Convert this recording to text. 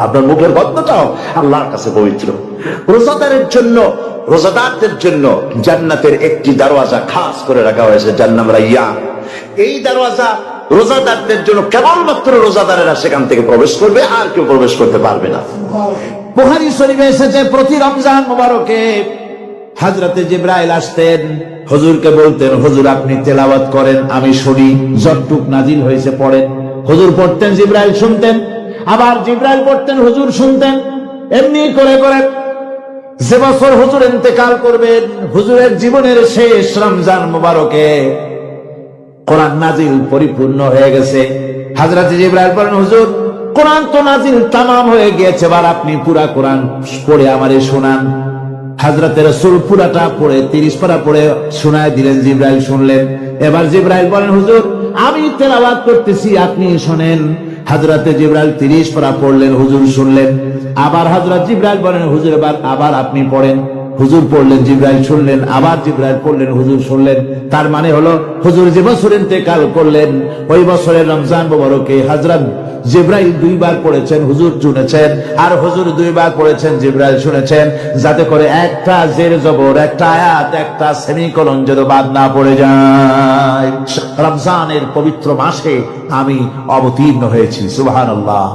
আপনার মুখের গন্ধটাও আল্লাহর কাছে পবিত্র। রোজাদারদের জন্য জান্নাতের একটি দরওয়াজা খাস করে রাখা হয়েছে, যার নাম রাইয়ান। এই দরওয়াজা রোজাদারদের জন্য, কেবলমাত্র রোজাদারেরা সেখান থেকে প্রবেশ করবে, আর কেউ প্রবেশ করতে পারবে না। বুখারী শরীফে এসেছে, প্রতি রমজান মোবারকে হযরতে জিবরাইল আসতেন, হুজুরকে বলতেন, হুজুর আপনি তেলাওয়াত করেন, আমি শুনি, যতটুক নাজিল হয়েছে পড়েন। হুজুর পড়তেন, জিবরাইল শুনতেন, আবার জিবরাইল পড়তেন, হুজুর শুনতেন। এমনি করে করে যে বছর হুজুর ইন্তেকাল করবেন, হুজুরের জীবনের শেষ রমজান মোবারকে কোরআন নাজিল পরিপূর্ণ হয়ে গেছে। হযরতে জিবরাইল বলেন, হুজুর কোরআন তো নাজিল তামাম হয়ে গিয়েছে, এবার আপনি পুরা কোরআন পড়ে আমারে শোনান। হযরতে রাসূল পুরাটা পড়ে 30 পারা পড়ে শোনায় দিলেন, জিবরাইল শুনলেন। এবার জিবরাইল বলেন, হুজুর আমি তেলাওয়াত করতেছি, আপনি শোনেন। হযরতে জিবরাইল 30 পারা পড়লেন, হুজুর শুনলেন। আবার হযরত জিবরাইল বলেন, হুজুর আবার আপনি পড়েন। হুজুর পড়লেন, জিবরাইল শুনলেন, আবার জিবরাইল পড়লেন, হুজুর শুনলেন। তার মানে হলো, হুজুর যে বছর ইন্তেকাল করলেন, ওই বছরের রমজান মোবারকে হযরত জিবরাইল 2 বার পড়েছেন, হুজুর শুনেছেন, আর হুজুর 2 বার পড়েছেন, জিবরাইল শুনেছেন, যাতে করে একটা জের জবর, একটা আয়াত, একটা সেমিকোলন যেন বাদ না পড়ে যায়। রমজানের পবিত্র মাসে আমি অবতীর্ণ হয়েছি। সুবহানাল্লাহ।